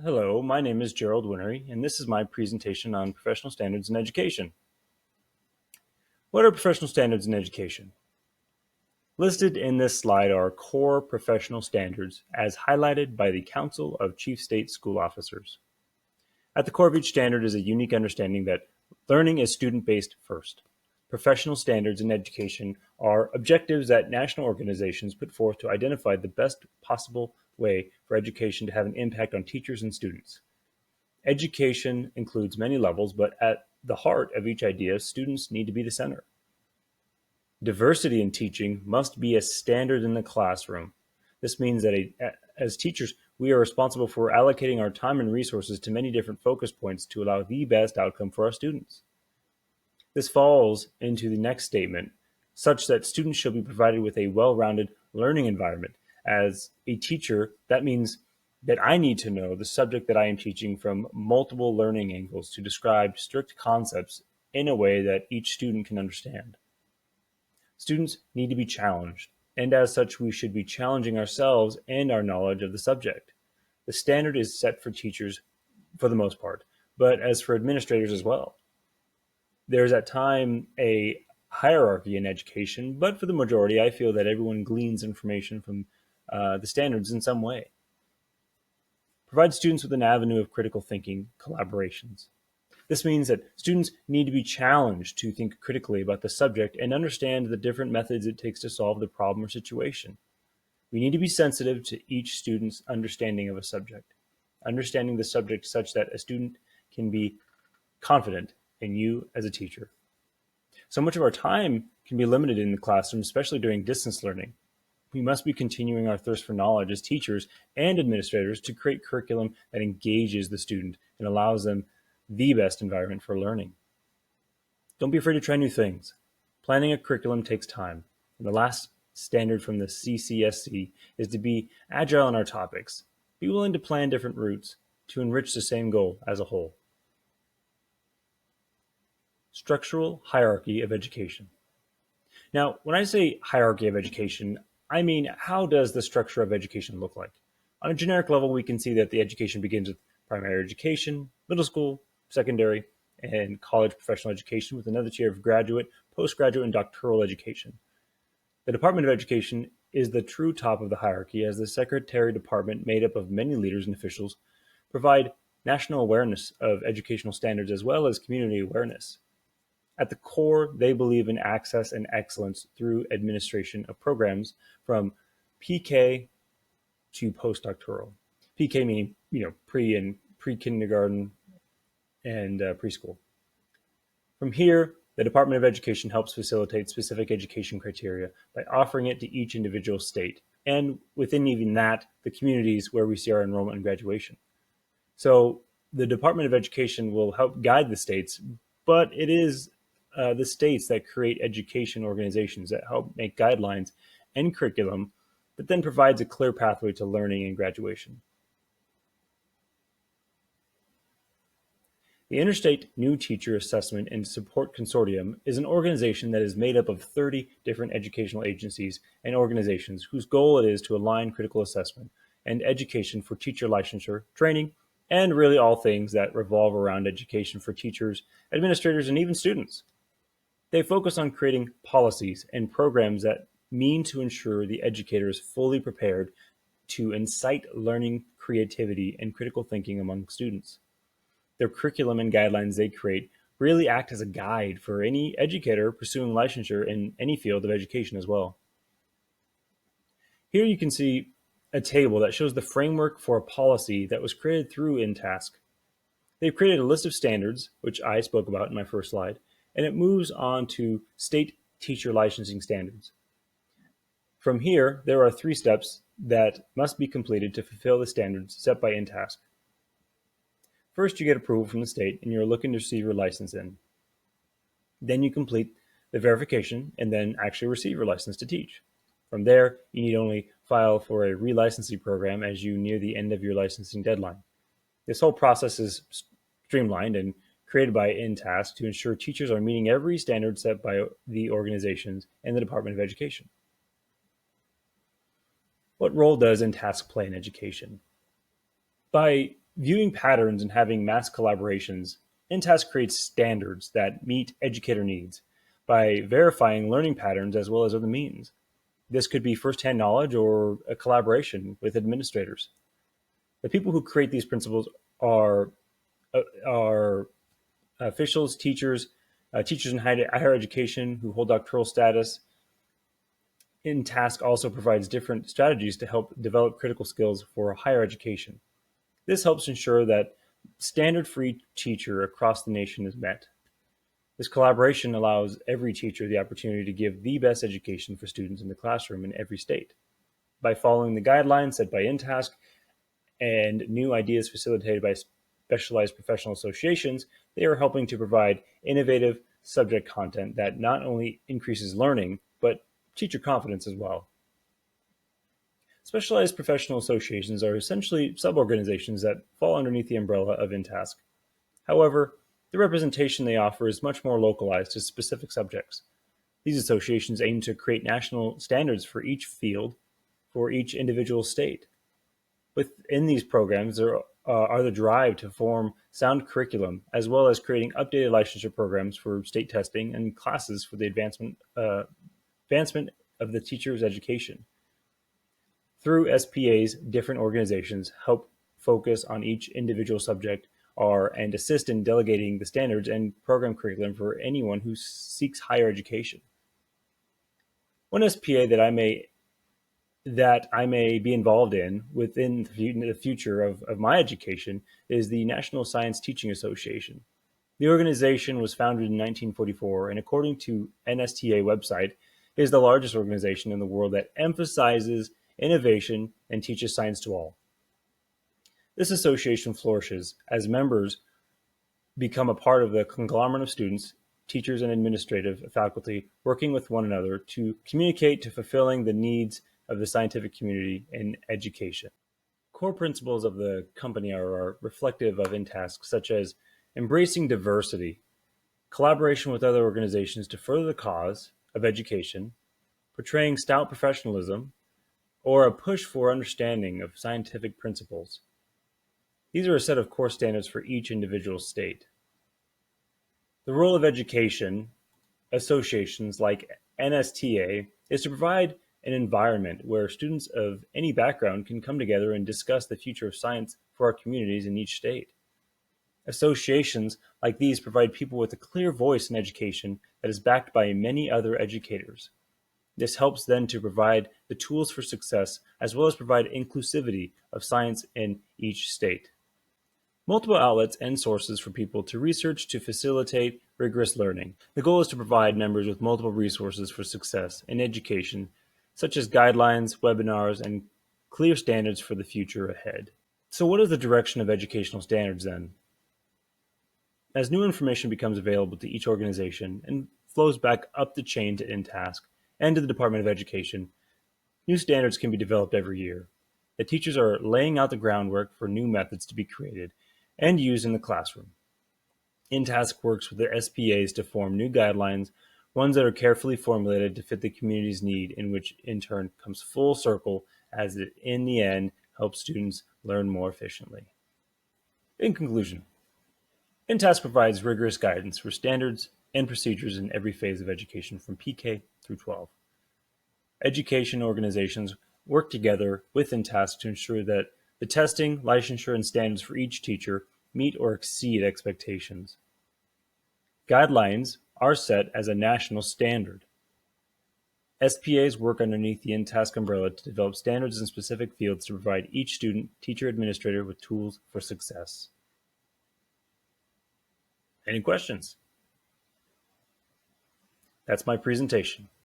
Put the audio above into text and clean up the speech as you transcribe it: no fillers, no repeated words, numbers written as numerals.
Hello, my name is Gerald Winery, and this is my presentation on professional standards in education. What are professional standards in education? Listed in this slide are core professional standards as highlighted by the Council of Chief State School Officers. At the core of each standard is a unique understanding that learning is student-based first. Professional standards in education are objectives that national organizations put forth to identify the best possible way for education to have an impact on teachers and students. Education includes many levels, but at the heart of each idea, students need to be the center. Diversity in teaching must be a standard in the classroom. This means that as teachers, we are responsible for allocating our time and resources to many different focus points to allow the best outcome for our students. This falls into the next statement, such that students shall be provided with a well-rounded learning environment. As a teacher, that means that I need to know the subject that I am teaching from multiple learning angles to describe strict concepts in a way that each student can understand. Students need to be challenged, and as such, we should be challenging ourselves and our knowledge of the subject. The standard is set for teachers for the most part, but as for administrators as well. There's at time a hierarchy in education, but for the majority, I feel that everyone gleans information from the standards in some way. Provide students with an avenue of critical thinking collaborations. This means that students need to be challenged to think critically about the subject and understand the different methods it takes to solve the problem or situation. We need to be sensitive to each student's understanding of a subject, understanding the subject such that a student can be confident in you as a teacher. So much of our time can be limited in the classroom, especially during distance learning. We must be continuing our thirst for knowledge as teachers and administrators to create curriculum that engages the student and allows them the best environment for learning. Don't be afraid to try new things. Planning a curriculum takes time. And the last standard from the CCSC is to be agile in our topics. Be willing to plan different routes to enrich the same goal as a whole. Structural hierarchy of education. Now, when I say hierarchy of education, I mean, how does the structure of education look like? On a generic level, we can see that the education begins with primary education, middle school, secondary, and college professional education with another tier of graduate, postgraduate, and doctoral education. The Department of Education is the true top of the hierarchy as the Secretary Department, made up of many leaders and officials, provide national awareness of educational standards as well as community awareness. At the core, they believe in access and excellence through administration of programs from PK to postdoctoral. PK meaning, pre-kindergarten and preschool. From here, the Department of Education helps facilitate specific education criteria by offering it to each individual state, and within even that, the communities where we see our enrollment and graduation. So the Department of Education will help guide the states, but it is the states that create education organizations that help make guidelines and curriculum that then provides a clear pathway to learning and graduation. The Interstate New Teacher Assessment and Support Consortium is an organization that is made up of 30 different educational agencies and organizations whose goal it is to align critical assessment and education for teacher licensure, training, and really all things that revolve around education for teachers, administrators, and even students. They focus on creating policies and programs that mean to ensure the educator is fully prepared to incite learning, creativity, and critical thinking among students. Their curriculum and guidelines they create really act as a guide for any educator pursuing licensure in any field of education as well. Here you can see a table that shows the framework for a policy that was created through InTask. They've created a list of standards, which I spoke about in my first slide, and it moves on to state teacher licensing standards. From here, there are 3 steps that must be completed to fulfill the standards set by InTask. First, you get approval from the state and you're looking to receive your license in. Then you complete the verification and then actually receive your license to teach. From there, you need only file for a relicensing program as you near the end of your licensing deadline. This whole process is streamlined and created by InTask to ensure teachers are meeting every standard set by the organizations and the Department of Education. What role does InTask play in education? By viewing patterns and having mass collaborations, InTask creates standards that meet educator needs by verifying learning patterns as well as other means. This could be firsthand knowledge or a collaboration with administrators. The people who create these principles are are officials, teachers, teachers in higher education who hold doctoral status. InTask also provides different strategies to help develop critical skills for higher education. This helps ensure that standard for each teacher across the nation is met. This collaboration allows every teacher the opportunity to give the best education for students in the classroom in every state. By following the guidelines set by InTask and new ideas facilitated by specialized professional associations, they are helping to provide innovative subject content that not only increases learning, but teacher confidence as well. Specialized professional associations are essentially sub-organizations that fall underneath the umbrella of InTask. However, the representation they offer is much more localized to specific subjects. These associations aim to create national standards for each field for each individual state. Within these programs, there are the drive to form sound curriculum, as well as creating updated licensure programs for state testing and classes for the advancement of the teacher's education. Through SPAs, different organizations help focus on each individual subject and assist in delegating the standards and program curriculum for anyone who seeks higher education. One SPA that I may be involved in within the future of my education is the National Science Teaching Association. The organization was founded in 1944, and according to NSTA website, is the largest organization in the world that emphasizes innovation and teaches science to all. This association flourishes as members become a part of the conglomerate of students, teachers, and administrative faculty working with one another to communicate to fulfilling the needs of the scientific community in education. Core principles of the company are reflective of InTask, such as embracing diversity, collaboration with other organizations to further the cause of education, portraying stout professionalism, or a push for understanding of scientific principles. These are a set of core standards for each individual state. The role of education associations like NSTA is to provide an environment where students of any background can come together and discuss the future of science for our communities in each state. Associations like these provide people with a clear voice in education that is backed by many other educators. This helps then to provide the tools for success as well as provide inclusivity of science in each state. Multiple outlets and sources for people to research to facilitate rigorous learning. The goal is to provide members with multiple resources for success in education, such as guidelines, webinars, and clear standards for the future ahead. So what is the direction of educational standards then? As new information becomes available to each organization and flows back up the chain to InTask and to the Department of Education, new standards can be developed every year. The teachers are laying out the groundwork for new methods to be created and used in the classroom. InTask works with the SPAs to form new guidelines, ones that are carefully formulated to fit the community's need, in which in turn comes full circle as it in the end helps students learn more efficiently. In conclusion, InTask provides rigorous guidance for standards and procedures in every phase of education from PK through 12. Education organizations work together with InTask to ensure that the testing, licensure, and standards for each teacher meet or exceed expectations. Guidelines are set as a national standard. SPAs work underneath the InTask umbrella to develop standards in specific fields to provide each student, teacher, administrator with tools for success. Any questions? That's my presentation.